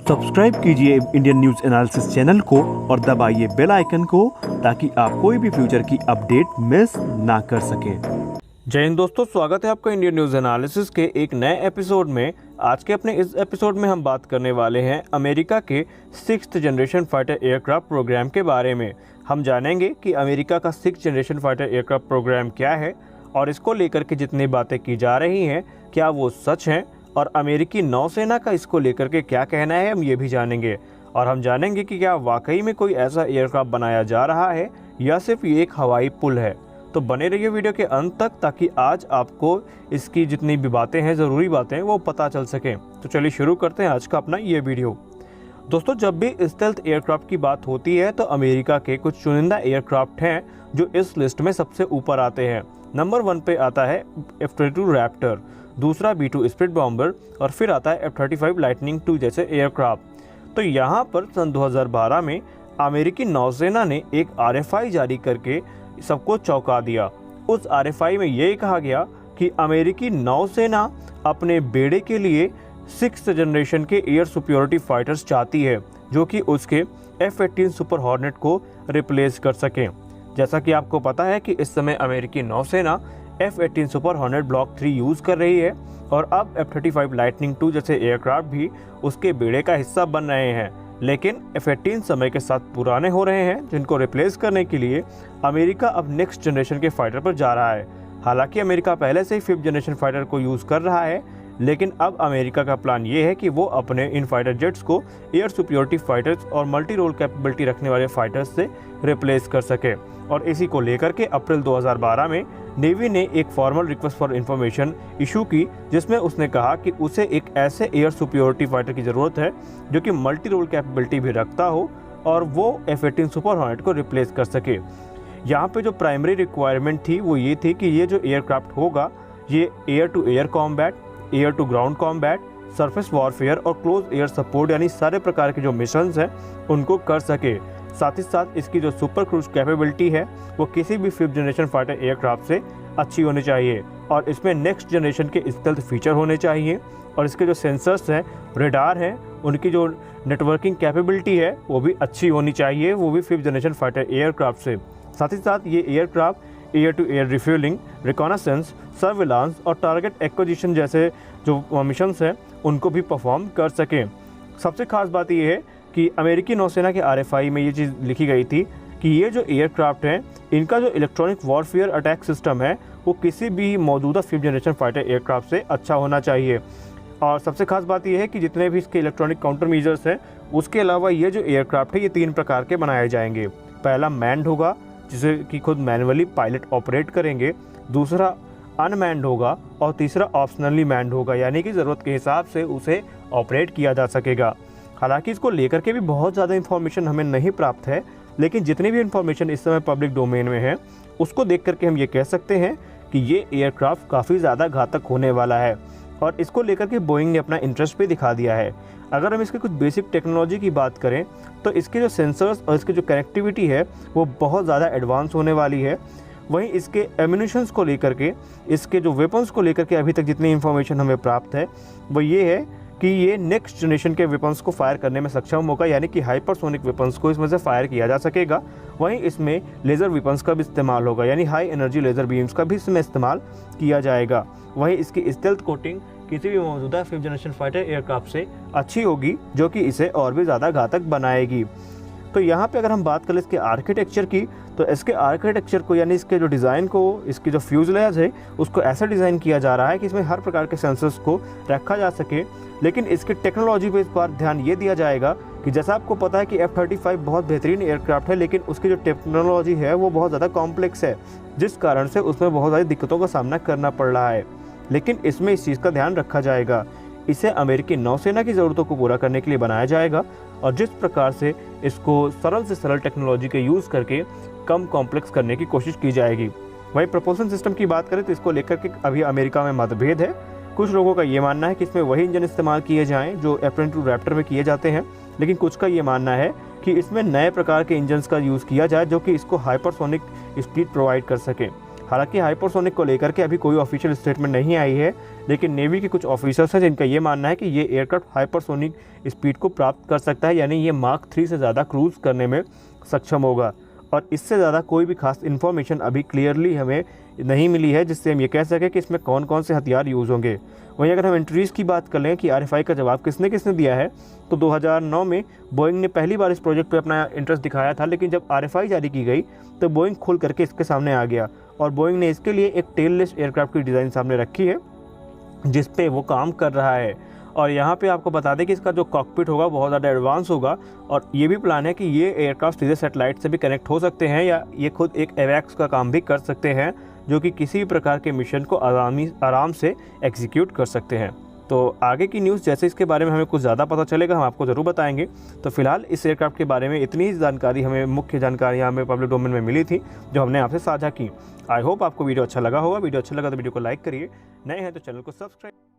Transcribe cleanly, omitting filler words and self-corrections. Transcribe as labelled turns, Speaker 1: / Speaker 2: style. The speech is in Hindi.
Speaker 1: सब्सक्राइब कीजिए इंडियन न्यूज एनालिसिस चैनल को और दबाइए बेल आइकन को ताकि आप कोई भी फ्यूचर की अपडेट मिस ना कर सकें।
Speaker 2: जय हिंद दोस्तों, स्वागत है आपका इंडियन न्यूज एनालिसिस के एक नए एपिसोड में। आज के अपने इस एपिसोड में हम बात करने वाले हैं अमेरिका के 6th generation fighter aircraft programme के बारे में। हम जानेंगे कि अमेरिका का 6th generation fighter aircraft programme क्या है और इसको लेकर के जितनी बातें की जा रही हैं क्या वो सच हैं, और अमेरिकी नौसेना का इसको लेकर के क्या कहना है, हम ये भी जानेंगे। और हम जानेंगे कि क्या वाकई में कोई ऐसा एयरक्राफ्ट बनाया जा रहा है या सिर्फ ये एक हवाई पुल है। तो बने रहिए वीडियो के अंत तक ताकि आज आपको इसकी जितनी भी बातें हैं, ज़रूरी बातें, वो पता चल सकें। तो चलिए शुरू करते हैं आज का अपना ये वीडियो। दोस्तों, जब भी स्टेल्थ एयरक्राफ्ट की बात होती है तो अमेरिका के कुछ चुनिंदा एयरक्राफ्ट हैं जो इस लिस्ट में सबसे ऊपर आते हैं। नंबर 1 पे आता है F-22 रैप्टर, दूसरा B-2 स्पिरिट बॉम्बर और फिर आता है F-35 लाइटनिंग II जैसे एयरक्राफ्ट। तो यहाँ पर सन 2012 में अमेरिकी नौसेना ने एक RFI जारी करके सबको चौंका दिया। उस RFI में ये कहा गया कि अमेरिकी नौसेना अपने बेड़े के लिए 6th जनरेशन के एयर सुपीरियरिटी फाइटर्स चाहती है जो कि उसके F-18 सुपर हॉर्नेट को रिप्लेस कर सकें। जैसा कि आपको पता है कि इस समय अमेरिकी नौसेना F-18 super hornet block 3 use कर रही है और अब F-35 लाइटनिंग II जैसे एयरक्राफ्ट भी उसके बेड़े का हिस्सा बन रहे हैं। लेकिन F-18 समय के साथ पुराने हो रहे हैं, जिनको रिप्लेस करने के लिए अमेरिका अब नेक्स्ट जनरेशन के फाइटर पर जा रहा है। हालांकि अमेरिका पहले से ही 5th जनरेशन फाइटर को यूज़ कर रहा है, लेकिन अब अमेरिका का प्लान ये है कि वो अपने इन फाइटर जेट्स को एयर सुपीरियरिटी फाइटर्स और मल्टी रोल कैपेबिलिटी रखने वाले फाइटर्स से रिप्लेस कर सके। और इसी को लेकर के अप्रैल 2012 में नेवी ने एक formal request for information issue की, जिसमें उसने कहा कि उसे एक ऐसे एयर सुपीरियरिटी फाइटर की ज़रूरत है जो कि मल्टी रोल कैपेबिलिटी भी रखता हो और वो F-18 सुपर हॉर्नेट को रिप्लेस कर सके। यहाँ पे जो प्राइमरी रिक्वायरमेंट थी वो ये थी कि ये जो एयरक्राफ्ट होगा ये air to air combat, air to ground combat, surface warfare और क्लोज एयर सपोर्ट यानी सारे प्रकार के जो मिशंस हैं उनको कर सके। साथ ही साथ इसकी जो सुपर क्रूज कैपेबिलिटी है वो किसी भी 5th जनरेशन फाइटर एयरक्राफ्ट से अच्छी होनी चाहिए और इसमें नेक्स्ट जनरेशन के स्टेल्थ फीचर होने चाहिए और इसके जो सेंसर्स हैं, रेडार हैं, उनकी जो नेटवर्किंग कैपेबिलिटी है वो भी अच्छी होनी चाहिए, वो भी 5th जनरेशन फाइटर एयरक्राफ्ट से। साथ ही साथ ये aircraft air to air refuelling, reconnaissance, surveillance और टारगेट एक्विजिशन जैसे जो मिशंस हैं उनको भी परफॉर्म कर सकें। सबसे खास बात ये है कि अमेरिकी नौसेना के RFI में ये चीज़ लिखी गई थी कि ये जो एयरक्राफ्ट हैं इनका जो इलेक्ट्रॉनिक वॉरफेयर अटैक सिस्टम है वो किसी भी मौजूदा 5th जनरेशन फाइटर एयरक्राफ्ट से अच्छा होना चाहिए। और सबसे खास बात यह है कि जितने भी इसके इलेक्ट्रॉनिक काउंटर मेजर्स हैं उसके अलावा ये जो एयरक्राफ्ट है ये 3 प्रकार के बनाए जाएंगे। पहला मैन्ड होगा जिसे कि खुद मैनुअली पायलट ऑपरेट करेंगे, दूसरा अनमैन्ड होगा और तीसरा ऑप्शनली मैन्ड होगा, यानी कि ज़रूरत के हिसाब से उसे ऑपरेट किया जा सकेगा। हालांकि इसको लेकर के भी बहुत ज़्यादा इन्फॉर्मेशन हमें नहीं प्राप्त है, लेकिन जितनी भी इन्फॉर्मेशन इस समय पब्लिक डोमेन में है उसको देख करके हम ये कह सकते हैं कि ये एयरक्राफ्ट काफ़ी ज़्यादा घातक होने वाला है और इसको लेकर के बोइंग ने अपना इंटरेस्ट भी दिखा दिया है। अगर हम इसके कुछ बेसिक टेक्नोलॉजी की बात करें तो इसके जो सेंसर्स और इसकी जो कनेक्टिविटी है वो बहुत ज़्यादा एडवांस होने वाली है। वहीं इसके एम्यूनिशंस को लेकर के, इसके जो वेपन्स को लेकर के अभी तक जितनी इन्फॉर्मेशन हमें प्राप्त है वो ये है कि ये नेक्स्ट जनरेशन के वेपन्स को फायर करने में सक्षम होगा, यानी कि हाइपरसोनिक वेपन्स को इसमें से फायर किया जा सकेगा। वहीं इसमें लेज़र वेपन्स का भी इस्तेमाल होगा, यानी हाई एनर्जी लेज़र बीम्स का भी इसमें इस्तेमाल किया जाएगा। वहीं इसकी स्टेल्थ कोटिंग किसी भी मौजूदा 5th जनरेशन फाइटर एयरक्राफ्ट से अच्छी होगी जो कि इसे और भी ज़्यादा घातक बनाएगी। तो यहाँ पे अगर हम बात करें इसके आर्किटेक्चर की तो इसके आर्किटेक्चर को यानी इसके जो डिज़ाइन को, इसकी जो फ्यूजलेज है उसको ऐसा डिज़ाइन किया जा रहा है कि इसमें हर प्रकार के सेंसर्स को रखा जा सके। लेकिन इसकी टेक्नोलॉजी पे इस बार ध्यान ये दिया जाएगा कि जैसा आपको पता है कि F-35 बहुत बेहतरीन एयरक्राफ्ट है, लेकिन उसकी जो टेक्नोलॉजी है वो बहुत ज़्यादा कॉम्प्लेक्स है, जिस कारण से उसमें बहुत सारी दिक्कतों का सामना करना पड़ रहा है। लेकिन इसमें इस चीज़ का ध्यान रखा जाएगा, इसे अमेरिकी नौसेना की ज़रूरतों को पूरा करने के लिए बनाया जाएगा और जिस प्रकार से इसको सरल से सरल टेक्नोलॉजी के यूज़ करके कम कॉम्प्लेक्स करने की कोशिश की जाएगी। वहीं प्रपोल्सन सिस्टम की बात करें तो इसको लेकर के अभी अमेरिका में मतभेद है। कुछ लोगों का ये मानना है कि इसमें वही इंजन इस्तेमाल किए जाएं जो F-22 रैप्टर में किए जाते हैं, लेकिन कुछ का ये मानना है कि इसमें नए प्रकार के इंजन्स का यूज़ किया जाए जो कि इसको हाइपरसोनिक स्पीड प्रोवाइड कर सकें। हालांकि हाइपरसोनिक को लेकर के अभी कोई ऑफिशियल स्टेटमेंट नहीं आई है, लेकिन नेवी के कुछ ऑफिसर्स हैं जिनका ये मानना है कि ये एयरक्राफ्ट हाइपरसोनिक स्पीड को प्राप्त कर सकता है, यानी ये मार्क 3 से ज़्यादा क्रूज़ करने में सक्षम होगा। और इससे ज़्यादा कोई भी खास इन्फॉर्मेशन अभी क्लियरली हमें नहीं मिली है जिससे हम ये कह सकें कि इसमें कौन कौन से हथियार यूज़ होंगे। वहीं अगर हम इंटरव्यूज़ की बात कर लें कि RFI का जवाब किसने किसने दिया है, तो 2009 में बोइंग ने पहली बार इस प्रोजेक्ट पे अपना इंटरेस्ट दिखाया था, लेकिन जब RFI जारी की गई तो बोइंग खुल करके इसके सामने आ गया और बोइंग ने इसके लिए एक टेललेस एयरक्राफ्ट की डिज़ाइन सामने रखी है जिस पे वो काम कर रहा है। और यहाँ पे आपको बता दें कि इसका जो कॉकपिट होगा बहुत ज़्यादा एडवांस होगा और ये भी प्लान है कि ये एयरक्राफ्ट सीधे सेटेलाइट से भी कनेक्ट हो सकते हैं या ये खुद एक एवैक्स का काम भी कर सकते हैं, जो कि किसी भी प्रकार के मिशन को आराम से एग्जीक्यूट कर सकते हैं। तो आगे की न्यूज़ जैसे इसके बारे में हमें कुछ ज़्यादा पता चलेगा हम आपको ज़रूर बताएंगे। तो फिलहाल इस एयरक्राफ्ट के बारे में इतनी जानकारी हमें मुख्य जानकारियाँ हमें पब्लिक डोमेन में मिली थी जो हमने आपसे साझा की। आई होप आपको वीडियो अच्छा लगा होगा। वीडियो अच्छा लगा तो वीडियो को लाइक करिए, नए हैं तो चैनल को सब्सक्राइब